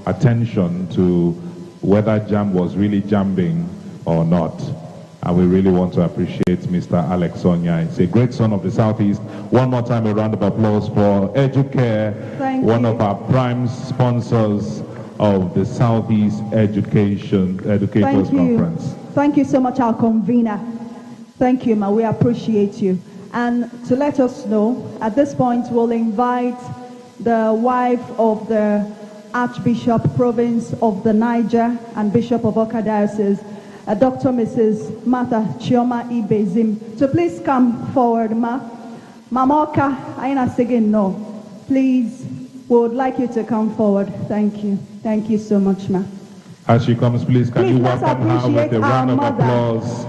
attention to whether JAM was really jamming or not. And we really want to appreciate Mr. Alex Onya. He's a great son of the Southeast. One more time, a round of applause for Educare, one of our prime sponsors of the Southeast Educators Conference. Thank you so much, our convener. Thank you, Ma. We appreciate you. And to let us know, at this point, we'll invite the wife of the Archbishop Province of the Niger and Bishop of Oka Diocese, Dr. Mrs. Martha Chioma Ibezim, to please come forward, Ma. Mama Oka, I ain't saying no. Please, we would like you to come forward. Thank you. Thank you so much, Ma. As she comes, please, can you welcome her with a round of applause?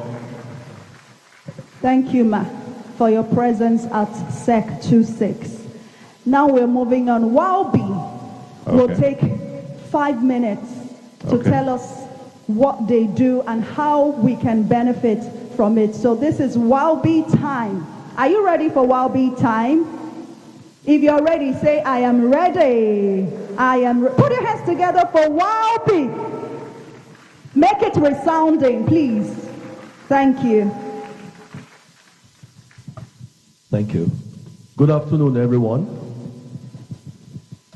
Thank you, Ma, for your presence at SEC 26. Now we're moving on. Walby will take 5 minutes to tell us what they do and how we can benefit from it. So this is Walby time. Are you ready for Walby time? If you're ready, say, I am ready. Put your hands together for Walby. Make it resounding, please. Thank you. Thank you. Good afternoon, everyone.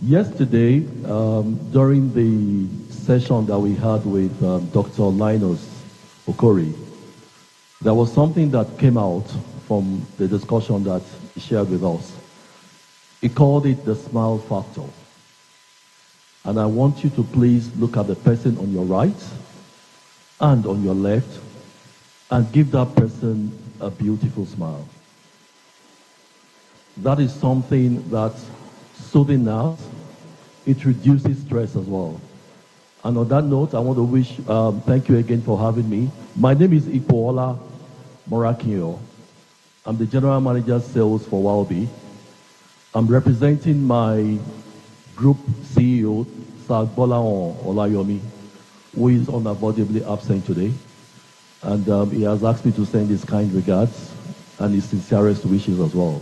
Yesterday, during the session that we had with Dr. Linus Okori, there was something that came out from the discussion that he shared with us. He called it the smile factor. And I want you to please look at the person on your right and on your left and give that person a beautiful smile. That is something that's soothing us. It reduces stress as well. And on that note, I want to wish, thank you again for having me. My name is Ipoola Morakinyo. I'm the General Manager Sales for Walby. I'm representing my group CEO, Sir Bolaon Olayomi, who is unavoidably absent today. And he has asked me to send his kind regards and his sincerest wishes as well.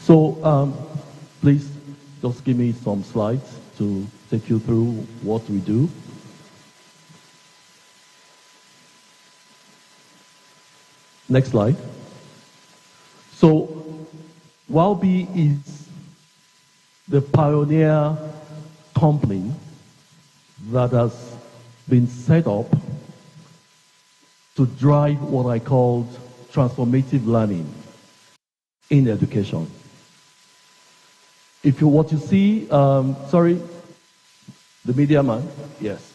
So please just give me some slides to take you through what we do. Next slide. So Walby is the pioneer company that has been set up to drive what I called transformative learning in education. If you what you see, sorry, the media man, yes.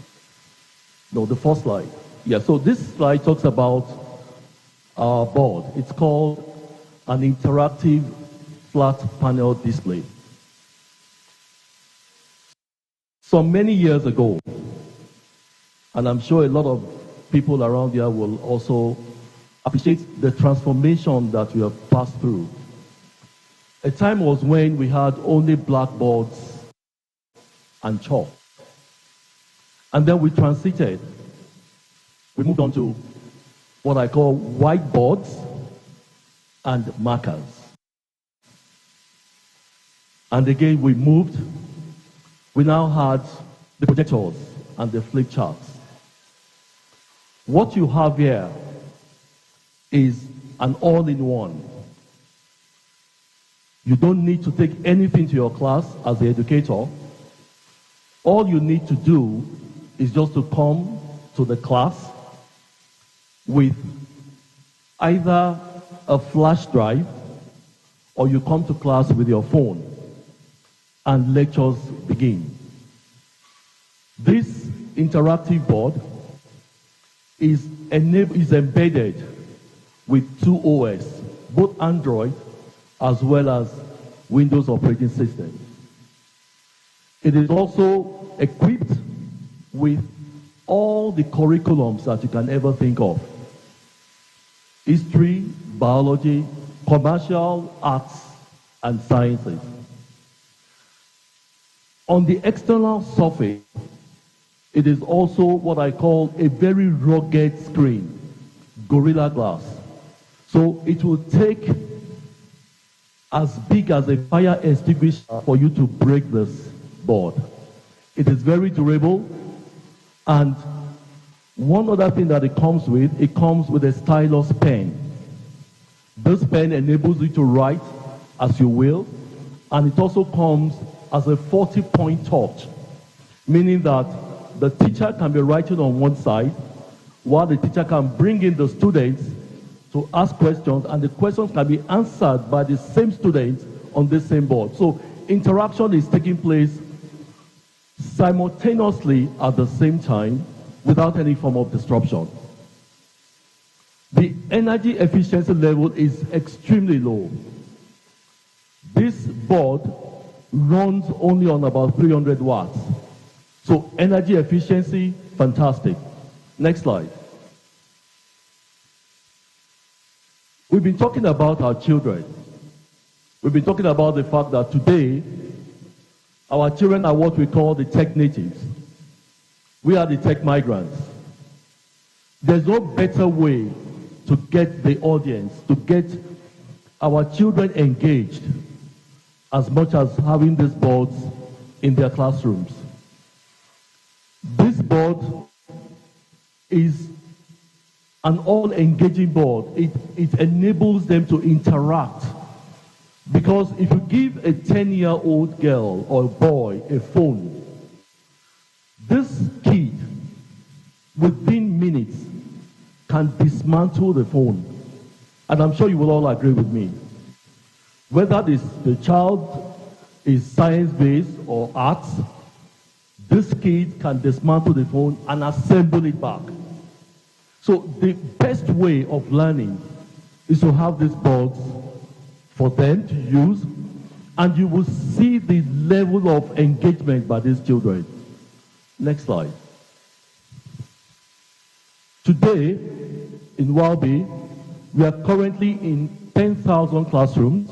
No, the first slide. Yeah, so this slide talks about our board. It's called an interactive flat panel display. So many years ago, and I'm sure a lot of people around here will also appreciate the transformation that we have passed through. A time was when we had only blackboards and chalk. And then we transited. We moved on to what I call whiteboards and markers. And again, we moved. We now had the projectors and the flip charts. What you have here is an all-in-one. You don't need to take anything to your class as the educator. All you need to do is just to come to the class with either a flash drive or you come to class with your phone and lectures begin. This interactive board is embedded with two OS, both Android as well as Windows operating system. It is also equipped with all the curriculums that you can ever think of. History, biology, commercial, arts, and sciences. On the external surface, it is also what I call a very rugged screen, Gorilla Glass. So it will take as big as a fire extinguisher for you to break this board. It is very durable. And one other thing that it comes with a stylus pen. This pen enables you to write as you will, and it also comes as a 40-point torch, meaning that the teacher can be writing on one side, while the teacher can bring in the students to ask questions, and the questions can be answered by the same students on the same board. So interaction is taking place simultaneously at the same time without any form of disruption. The energy efficiency level is extremely low. This board runs only on about 300 watts. So energy efficiency, fantastic. Next slide. We've been talking about our children. We've been talking about the fact that today, our children are what we call the tech natives. We are the tech migrants. There's no better way to get the audience, to get our children engaged as much as having these boards in their classrooms. This board is an all-engaging board. It enables them to interact. Because if you give a 10-year-old girl or boy a phone, this kid, within minutes, can dismantle the phone. And I'm sure you will all agree with me. Whether the child is science-based or arts, this kid can dismantle the phone and assemble it back. So the best way of learning is to have these boards for them to use, and you will see the level of engagement by these children. Next slide. Today, in Walby, we are currently in 10,000 classrooms.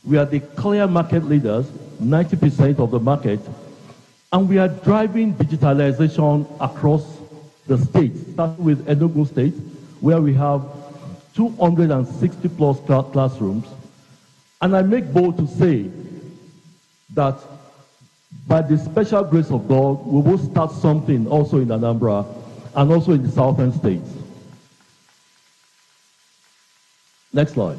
We are the clear market leaders, 90% of the market, and we are driving digitalization across the state, starting with Enugu State, where we have 260 plus classrooms. And I make bold to say that by the special grace of God, we will start something also in Anambra and also in the southern states. Next slide.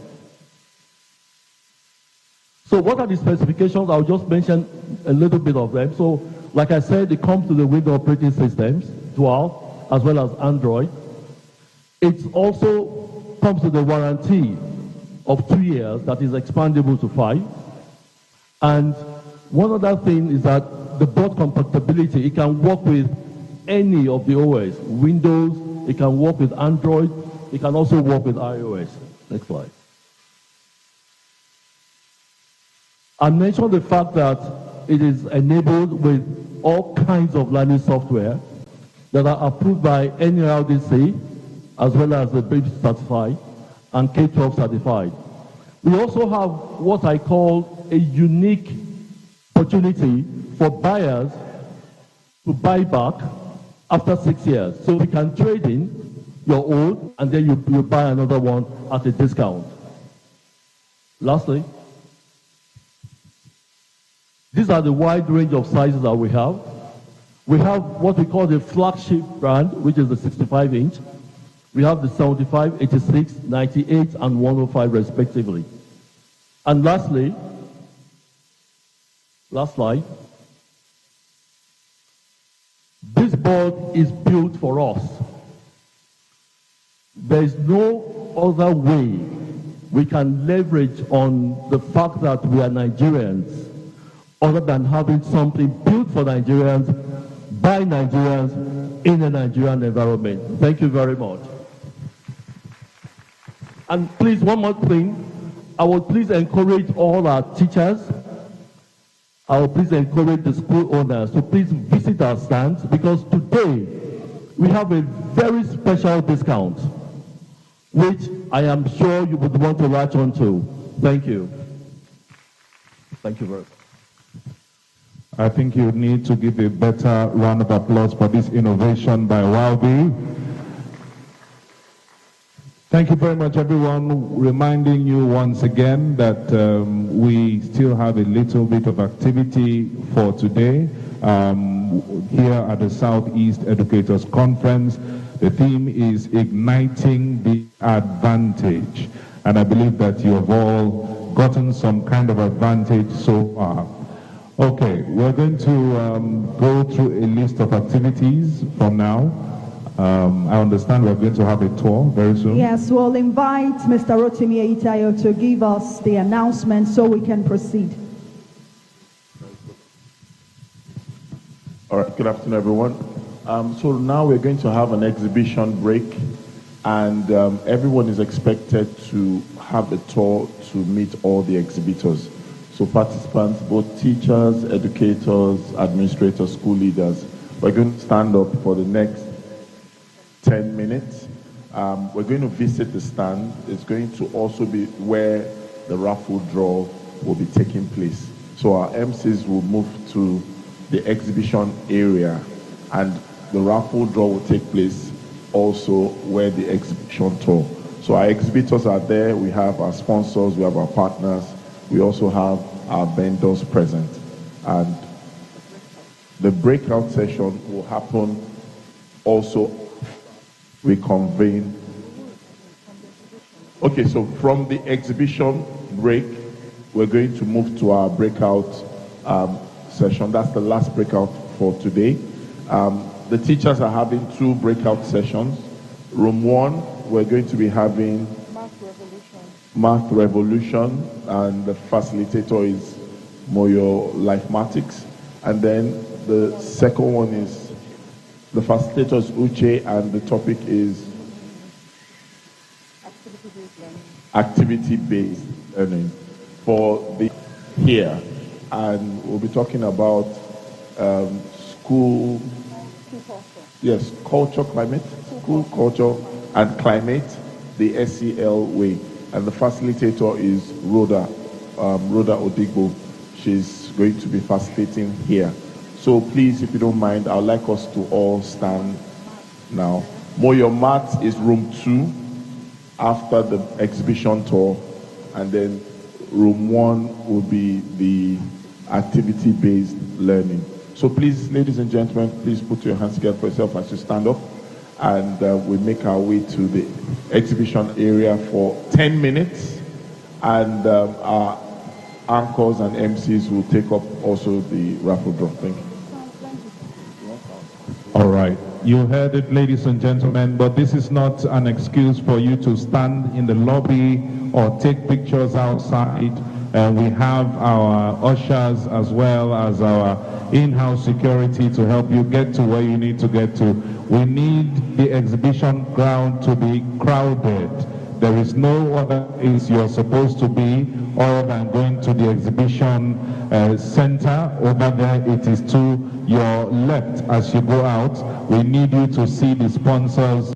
So what are the specifications? I'll just mention a little bit of them. So, like I said, it comes to the Windows operating systems, dual, as well as Android. It also comes to the warranty of 2 years that is expandable to 5. And one other thing is that the board compatibility, it can work with any of the OS. Windows, it can work with Android, it can also work with iOS. Next slide. I mentioned the fact that it is enabled with all kinds of learning software that are approved by NERDC, as well as the BIB certified and K-12 certified. We also have what I call a unique opportunity for buyers to buy back after 6 years. So we can trade in your old, and then you buy another one at a discount. Lastly, these are the wide range of sizes that we have. We have what we call the flagship brand, which is the 65-inch. We have the 75, 86, 98, and 105 respectively. And lastly, last slide, this board is built for us. There is no other way we can leverage on the fact that we are Nigerians other than having something built for Nigerians, by Nigerians, in a Nigerian environment. Thank you very much. And please, one more thing. I will please encourage all our teachers. I will please encourage the school owners to please visit our stands, because today we have a very special discount, which I am sure you would want to latch on to. Thank you. Thank you very much. I think you need to give a better round of applause for this innovation by Walby. Thank you very much, everyone. Reminding you once again that we still have a little bit of activity for today. here at the Southeast Educators Conference. The theme is Igniting the Advantage. And I believe that you have all gotten some kind of advantage so far. Okay, we're going to go through a list of activities from now. I understand we're going to have a tour very soon. Yes, we'll invite Mr. Rotimi Eitayo to give us the announcement so we can proceed. All right, good afternoon, everyone. So now we're going to have an exhibition break, and everyone is expected to have a tour to meet all the exhibitors. So participants, both teachers, educators, administrators, school leaders, we're going to stand up for the next 10 minutes. We're going to visit the stand. It's going to also be where the raffle draw will be taking place. So our MCs will move to the exhibition area, and the raffle draw will take place also where the exhibition tour. So our exhibitors are there. We have our sponsors, we have our partners, we also have our vendors present. And the breakout session will happen also. We convene. Okay, so from the exhibition break, we're going to move to our breakout session. That's the last breakout for today. The teachers are having 2 breakout sessions. Room 1, we're going to be having Math Revolution, and the facilitator is Moyo Lifematics. And then the second one is, the facilitator is Uche, and the topic is activity-based learning for the here. And we'll be talking about school, yes, culture, climate, school, culture, and climate, the SEL way. And the facilitator is Rhoda Odigbo. She's going to be facilitating here. So please, if you don't mind, I'd like us to all stand now. Moyo Mat is room 2 after the exhibition tour, and then room 1 will be the activity-based learning. So please, ladies and gentlemen, please put your hands together for yourself as you stand up, and we make our way to the exhibition area for 10 minutes, and our anchors and MCs will take up also the raffle draw. Thank you. All right. You heard it, ladies and gentlemen, but this is not an excuse for you to stand in the lobby or take pictures outside. We have our ushers as well as our in-house security to help you get to where you need to get to. We need the exhibition ground to be crowded. There is no other place you're supposed to be other than going to the exhibition center. Over there, it is to your left as you go out. We need you to see the sponsors.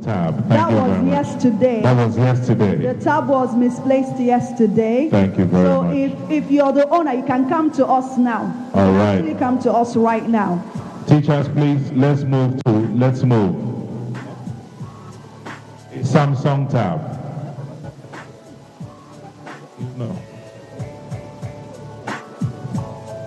tab. Thank That you was very much. yesterday. That was yesterday. The tab was misplaced yesterday. Thank you very much. So if you're the owner, you can come to us now. You All can right. actually come to us right now. Teachers, please, let's move. Samsung tab. No.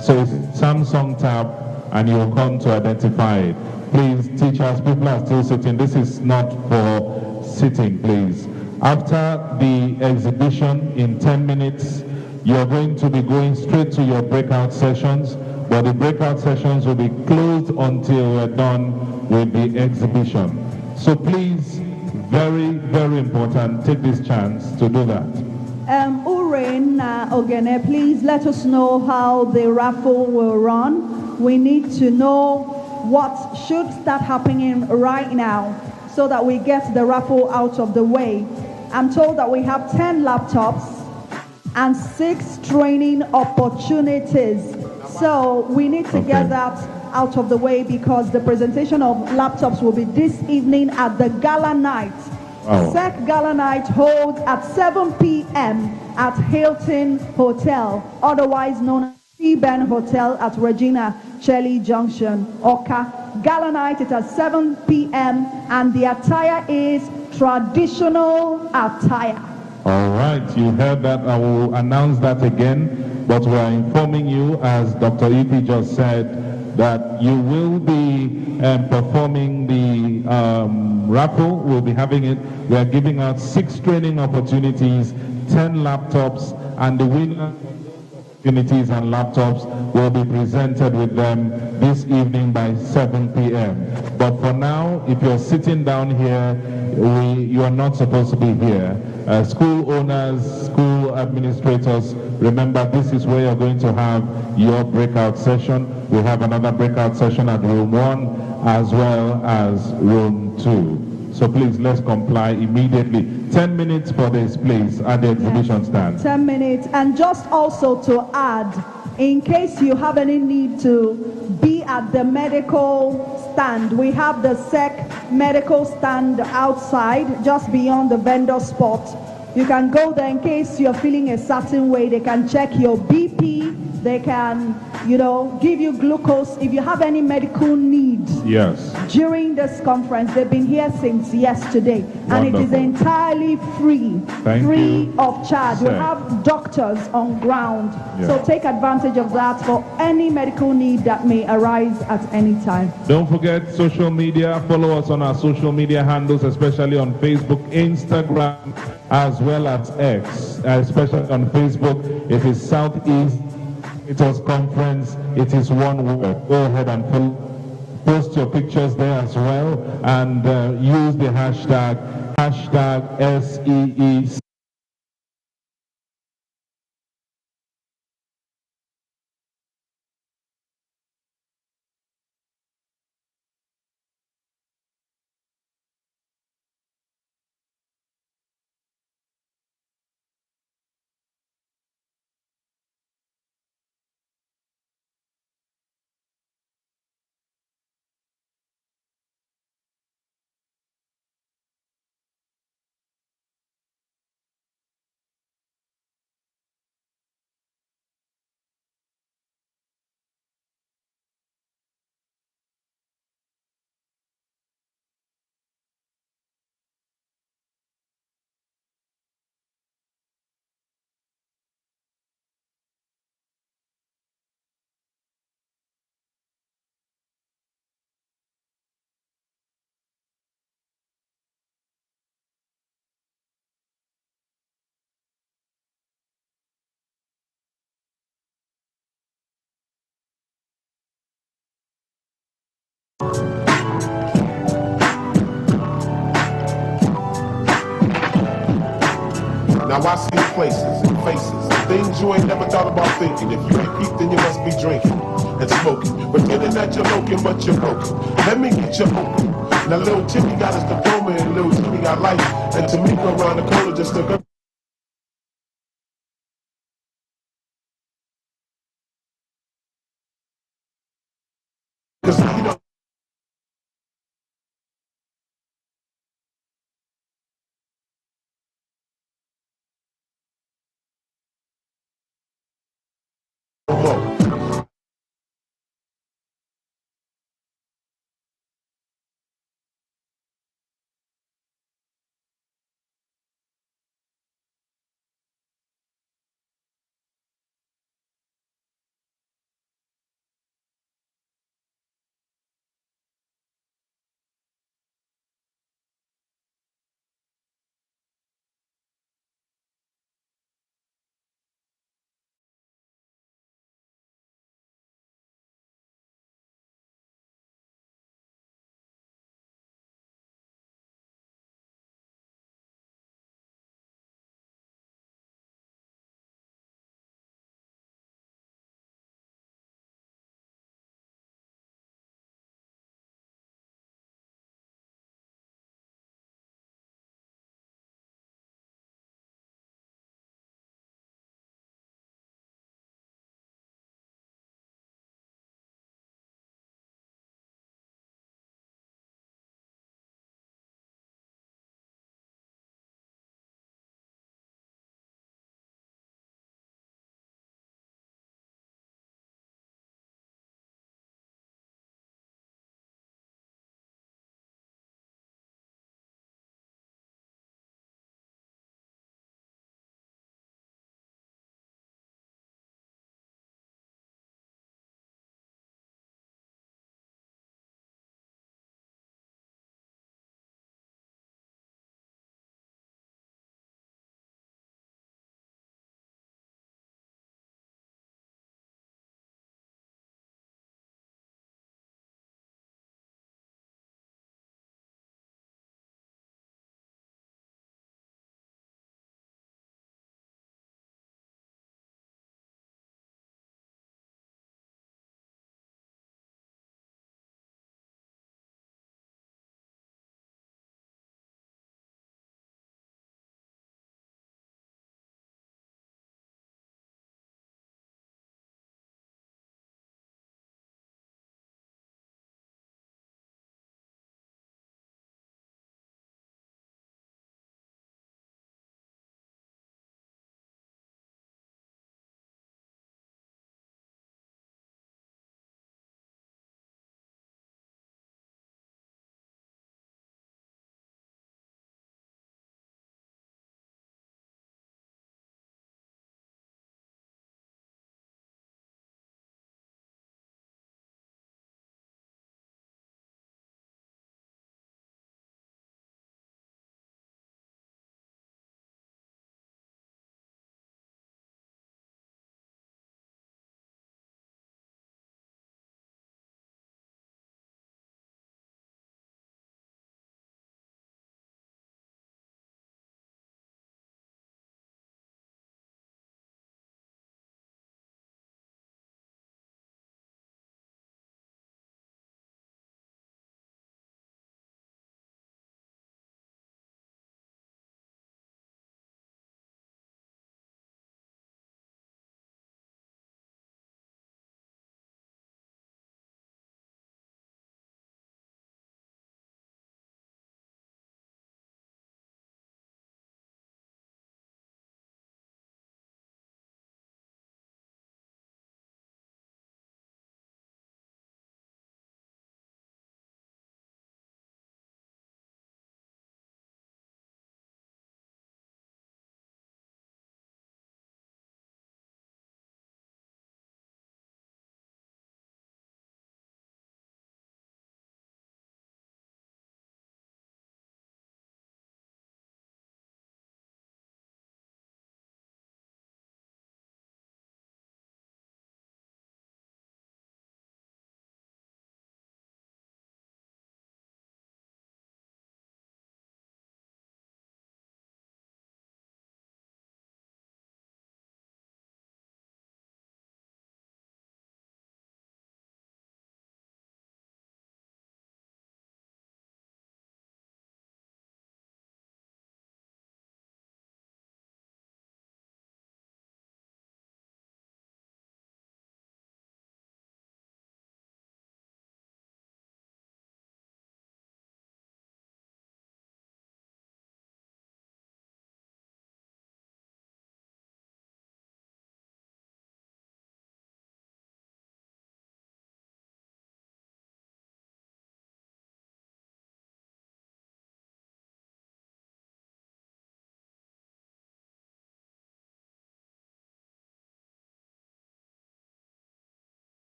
So it's Samsung tab, and you'll come to identify it. Please, teachers, people are still sitting. This is not for sitting, please. After the exhibition in 10 minutes, you're going to be going straight to your breakout sessions, but the breakout sessions will be closed until we're done with the exhibition. So please, very, very important, take this chance to do that. Uren Ogene, please let us know how the raffle will run. We need to know what should start happening right now so that we get the raffle out of the way. I'm told that we have 10 laptops and 6 training opportunities. So we need to get that out of the way because the presentation of laptops will be this evening at the Gala Night. SEC Gala Night holds at 7 p.m. at Hilton Hotel, otherwise known as Seaburn Hotel at Regina Shelley Junction, Oka. Gala Night is at 7 p.m. and the attire is traditional attire. All right, you heard that. I will announce that again, but we are informing you, as Dr. Ipi just said, that you will be performing the raffle. We'll be having it. We are giving out 6 training opportunities, 10 laptops, and the winner opportunities and laptops will be presented with them this evening by 7 p.m. But for now, if you're sitting down here, you are not supposed to be here. School owners, school administrators, remember this is where you're going to have your breakout session. We have another breakout session at room 1 as well as room 2. So please, let's comply immediately. 10 minutes for this, please, at the exhibition stand. 10 minutes. And just also to add, in case you have any need to be at the medical stand, we have the SEC medical stand outside, just beyond the vendor spot. You can go there in case you're feeling a certain way. They can check your BP. They can, give you glucose. If you have any medical needs during this conference, they've been here since yesterday. Wonderful. And it is entirely free, free of charge. We have doctors on ground. So take advantage of that for any medical need that may arise at any time. Don't forget social media. Follow us on our social media handles, especially on Facebook, Instagram, as well as X. Especially on Facebook, it is Southeast Innovators Conference. It is one word. Go ahead and post your pictures there as well, and use the hashtag SEEC. Now I see places and faces, things you ain't never thought about thinking. If you ain't peeped, then you must be drinking and smoking. Pretending that you're looking, but you're broken. Let me get you open. Now little Timmy got his diploma and little Timmy got life. And Tamika around the corner just took her.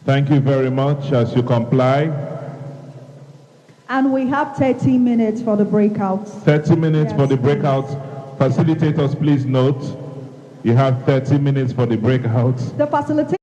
Thank you very much as you comply. And we have 30 minutes for the breakouts. 30 minutes Yes, for the please. breakouts. Facilitators, please note, you have 30 minutes for the breakouts. The facilitator.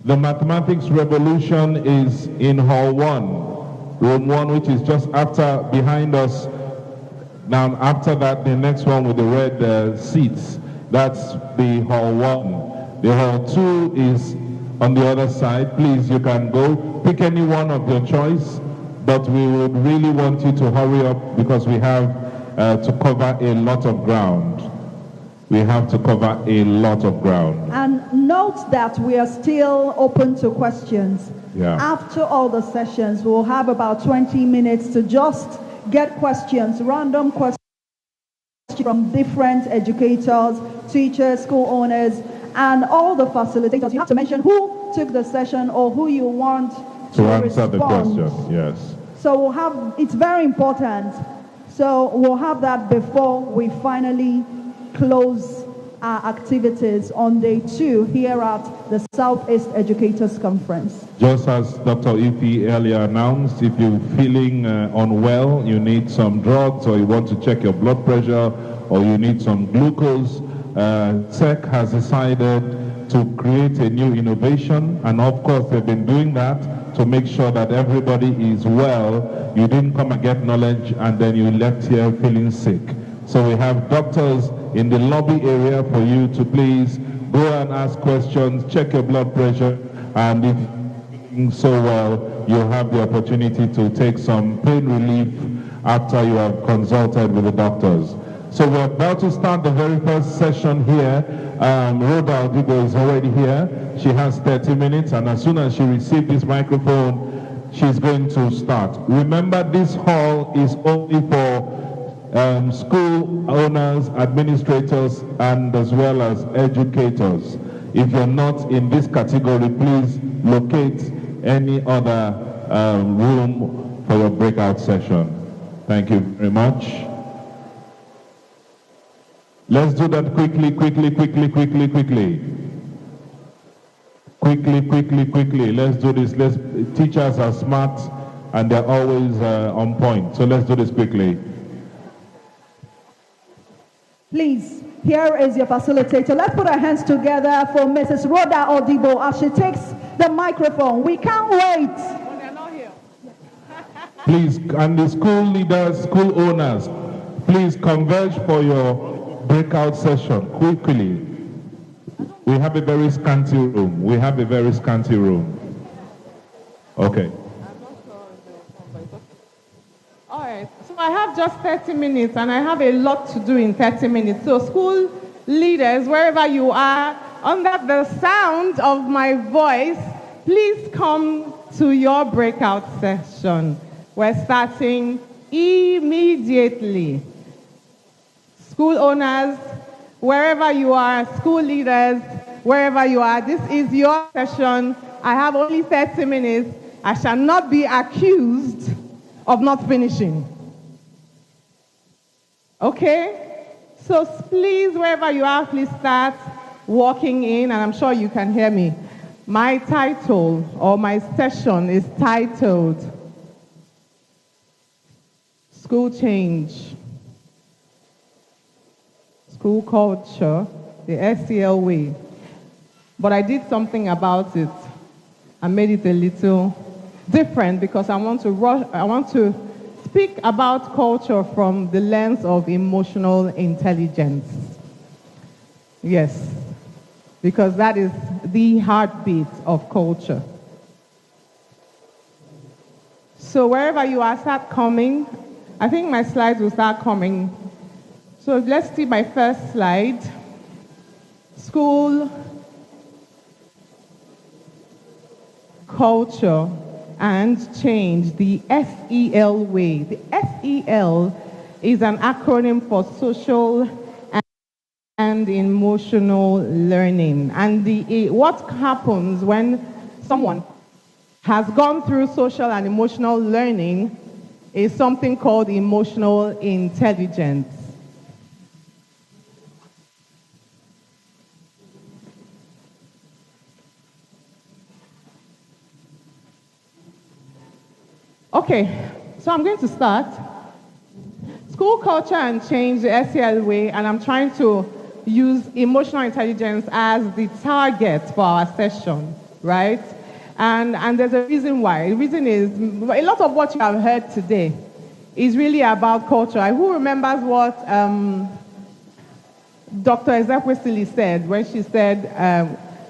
The mathematics revolution is in Hall 1, Room 1, which is just after, behind us. Now, after that, the next one with the red seats, that's the Hall 1. The Hall 2 is on the other side. Please, you can go pick any one of your choice, but we would really want you to hurry up because we have to cover a lot of ground. We have to cover a lot of ground. And note that we are still open to questions. Yeah. After all the sessions, we'll have about 20 minutes to just get questions, random questions from different educators, teachers, school owners, and all the facilitators. You have to mention who took the session or who you want To answer respond. the question, yes. So we'll have, it's very important. So we'll have that before we finally close our activities on day 2 here at the Southeast Educators Conference. Just as Dr. Ife earlier announced, if you're feeling unwell, you need some drugs, or you want to check your blood pressure, or you need some glucose, SEC has decided to create a new innovation, and of course they've been doing that to make sure that everybody is well. You didn't come and get knowledge and then you left here feeling sick. So we have doctors in the lobby area for you to please go and ask questions, check your blood pressure, and if you're feeling so well, you'll have the opportunity to take some pain relief after you have consulted with the doctors. So we're about to start the very first session here. Rhoda Odigo is already here. She has 30 minutes, and as soon as she receives this microphone, she's going to start. Remember, this hall is only for school owners, administrators, and as well as educators. If you're not in this category, please locate any other room for your breakout session. Thank you very much. Let's do that quickly. Let's do this. Teachers are smart and they're always on point. So let's do this quickly. Please, here is your facilitator. Let's put our hands together for Mrs. Rhoda Odibo as she takes the microphone. We can't wait. When they're not here. Please, and the school leaders, school owners, please converge for your breakout session quickly. We have a very scanty room. Okay. All right. So I have just 30 minutes, and I have a lot to do in 30 minutes. So school leaders, wherever you are, under the sound of my voice, please come to your breakout session. We're starting immediately. School owners, wherever you are, school leaders, wherever you are, this is your session. I have only 30 minutes. I shall not be accused of not finishing. Okay? So please, wherever you are, please start walking in, and I'm sure you can hear me. My title, or my session, is titled School Change, School Culture, the SCL Way. but I did something about it. I made it a little different because I want to speak about culture from the lens of emotional intelligence. Yes, because that is the heartbeat of culture. So wherever you are, start coming. I think my slides will start coming. So let's see my first slide. School, culture, and change, the SEL way. The SEL is an acronym for social and emotional learning. And what happens when someone has gone through social and emotional learning is something called emotional intelligence. Okay, so I'm going to start. School culture and change, the SEL way, and I'm trying to use emotional intelligence as the target for our session, right? And there's a reason why. The reason is a lot of what you have heard today is really about culture. Who remembers what Dr. Ezekwesili said when she said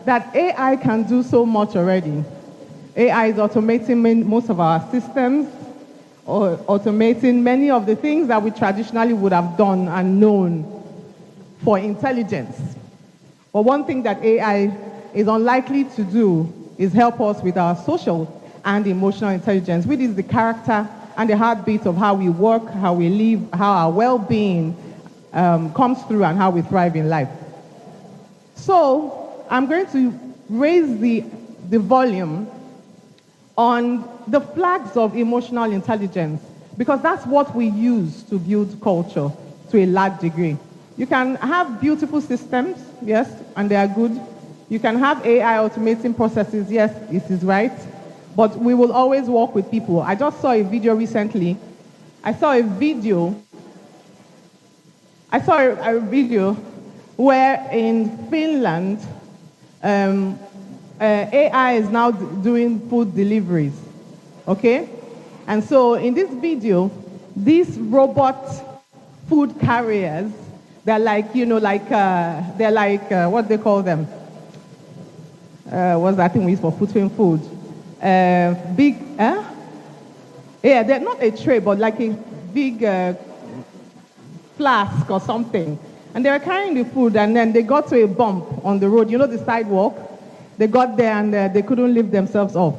that AI can do so much already? AI is automating most of our systems, or automating many of the things that we traditionally would have done and known for intelligence. But one thing that AI is unlikely to do is help us with our social and emotional intelligence, which is the character and the heartbeat of how we work, how we live, how our well-being comes through, and how we thrive in life. So I'm going to raise the volume on the flags of emotional intelligence, because that's what we use to build culture to a large degree. You can have beautiful systems, yes, and they are good. You can have AI automating processes, yes, it is right. But we will always work with people. I just saw a video recently. I saw a video where in Finland, AI is now doing food deliveries, okay? And so in this video, these robot food carriers, they're like, what do they call them? What's that thing we use for putting food? Big, yeah, they're not a tray, but like a big flask or something. And they were carrying the food, and then they got to a bump on the road, the sidewalk. They got there and they couldn't lift themselves up.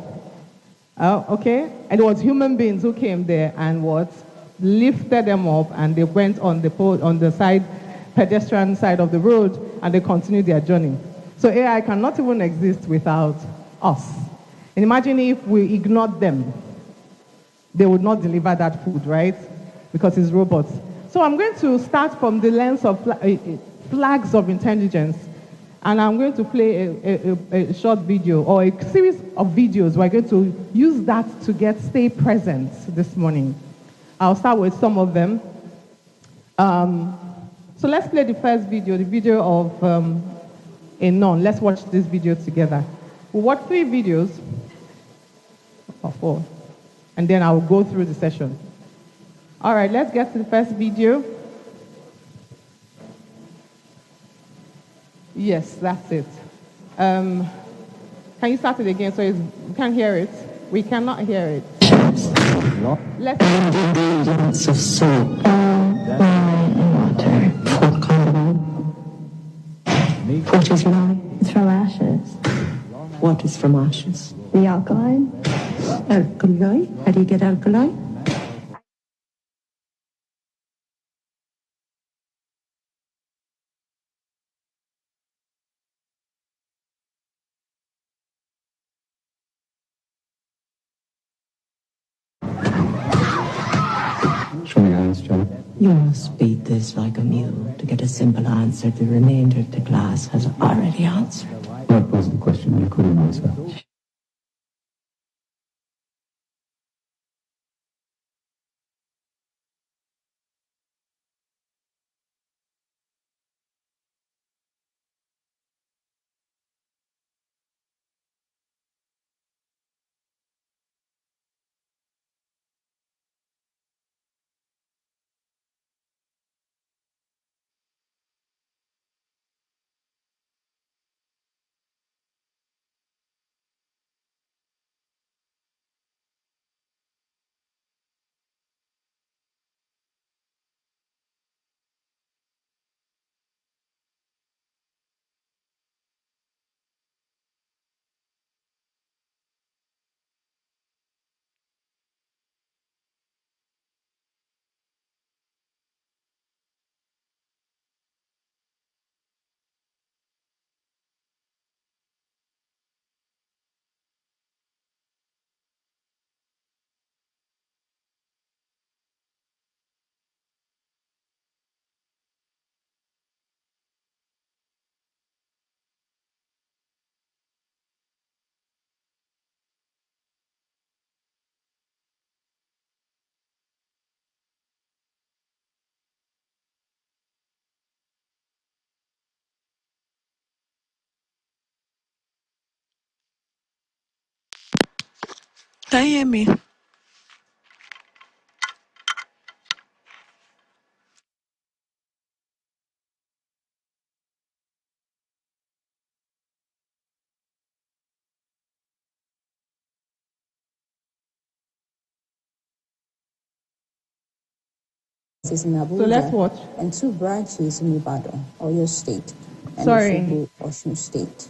Okay? And it was human beings who came there and lifted them up, and they went on the side, pedestrian side of the road, and they continued their journey. So AI cannot even exist without us. And imagine if we ignored them. They would not deliver that food, right? Because it's robots. So I'm going to start from the lens of flags of intelligence. And I'm going to play a short video, or a series of videos. We're going to use that to stay present this morning. I'll start with some of them. So let's play the first video, the video of a nun. Let's watch this video together. We'll watch 3 videos, or 4, and then I'll go through the session. All right, let's get to the first video. Yes, that's it. Can you start it again so we can't hear it? We cannot hear it. Let's. Lots of soap, lye, and water for cardamom. What is lye? It's from ashes. What is from ashes? The alkaline. Alkali? How do you get alkali? Show me your hands, John. You must beat this like a mule to get a simple answer the remainder of the class has already answered. What was the question you couldn't answer? Can you hear me? In Abuja, So let's watch. And 2 branches in Ibadan, Oyo State, and Sorry. Osogbo, Osun State.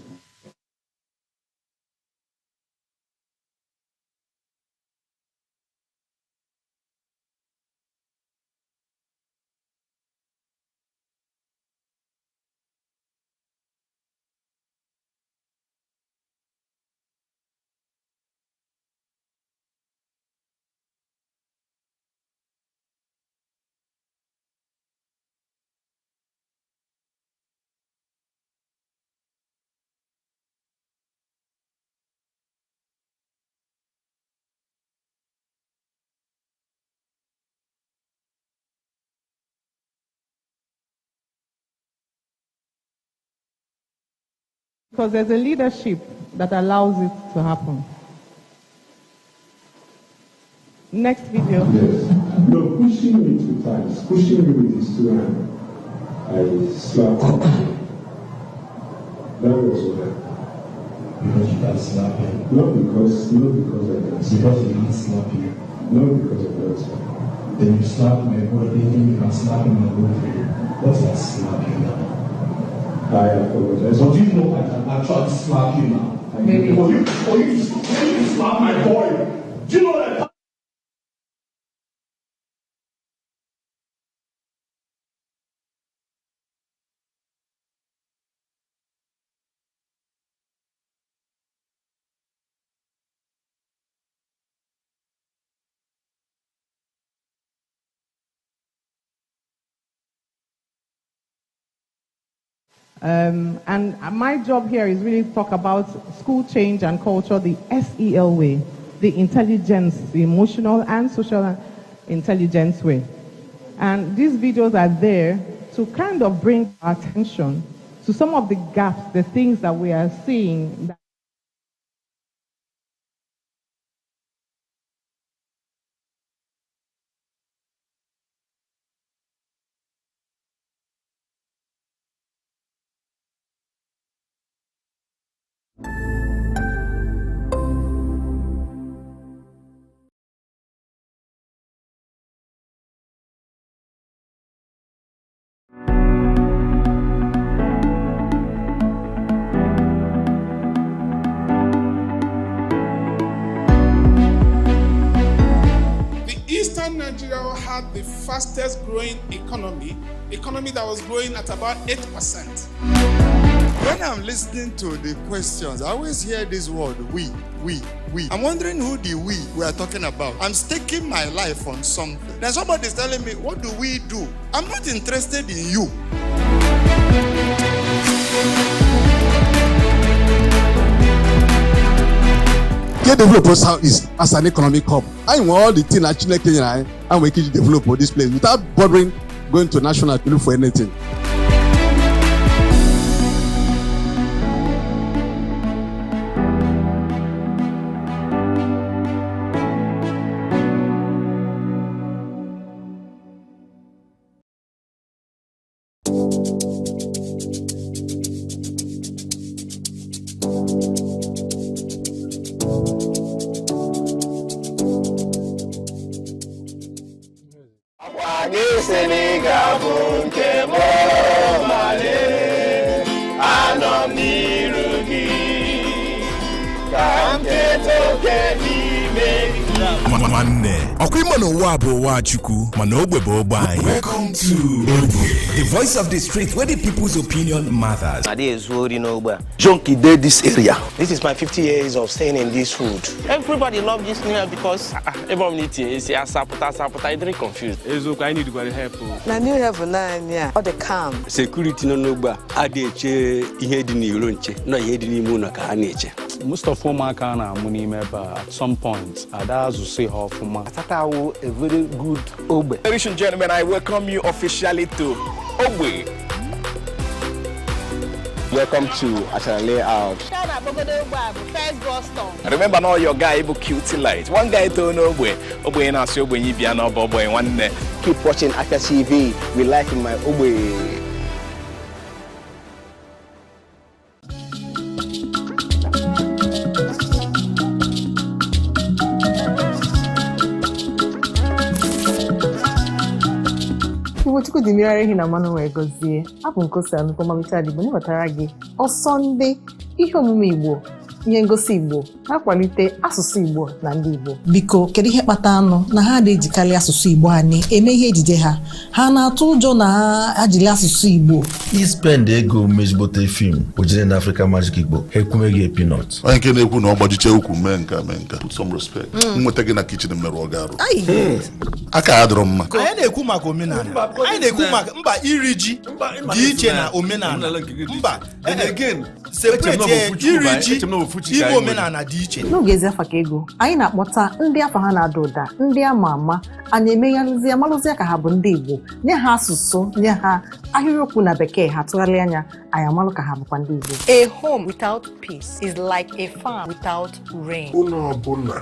Because there's a leadership that allows it to happen. Next video. Yes. No, pushing me 2 times. Pushing me with his 2 hands. I slapped him. That was what happened. Because you can slap him. Not because I can slap Because you can slap him. Not because of that. Then you slap my boy, thinking you can slap him and go free. What's that slapping now? I apologize. But you know I can actually slap you now. Maybe. For you to slap my boy, do you know that? And my job here is really to talk about school change and culture, the SEL way, the intelligence, the emotional and social intelligence way. And these videos are there to kind of bring our attention to some of the gaps, the things that we are seeing. Eastern Nigeria had the fastest growing economy that was growing at about 8%. When I'm listening to the questions, I always hear this word, we. I'm wondering who the we are talking about. I'm staking my life on something. Then somebody's telling me, what do we do? I'm not interested in you. Get develop Southeast as an economic hub. I want all the things actually Kenya and we can develop this place without bothering going to national to look for anything. Welcome to the voice of the street, where the people's opinion matters. Junkie did this area. This is my 50 years of staying in this food. Everybody loves this area because everyone needs it. It's I'm very confused. I need to go to help. Now you have all the calm. Security no noba. Adeche ihe di ni ronche. No ihe di ni mu na ka aneche. Most of them are money at some point. That's to say how for man. Atatawo a very good Obe. Ladies and gentlemen, I welcome you officially to Obe. Welcome to Ashana Layout. First bus stop. Remember now your guy able cutie light. One guy don't know where Oboy na so when you be an boy one day. Keep watching Aka TV. We like my Oboy. Chukwu dị mmiri ehi na mmanụ wee gọzie. Abụ nkosi anụkọ mamicha adịgbo n'iwetara gị ọsọ ndị ihe omume Igbo, ihe ngosi Igbo, na-akwalite asụsụ Igbo na ndị Igbo. Biko, kedu ihe kpata anụ na ha na-ejikarị asụsụ Igbo anyị eme ihe ejije ha? Ha na-atụ ụjọ na ha ajili asụsụ Igbo. Ispend ego mezigbote fim ojire na Africa Magic Igbo ekwumeghị peanut. Onye nke na-ekwu na ọ gbajiche ukwu mee nka. Put some respect. Nweta gị na kitchen mmerụ ọ ga-arụ. Aka ya dịrọ mma. Anyị na-ekwu maka omenala. Anyị na-ekwu maka mba iri ji dị iche na omenala. Mba, again, separate iri ji Igbo omenala dị iche. N'oge ezi afa ka ego, anyị na-akpọta ndị afa ha na-ada ụda, ndị ama ama, anyị emeghalụzi amalụzi ka ha bụ ndị Igbo, nye ha asụsụ, nye ha ahịrịokwu na Bekee ha tụgharị anya, anyị amalụ ka ha bụkwa ndị Igbo. A home without peace is like a farm without rain. Ụlọ ọbụla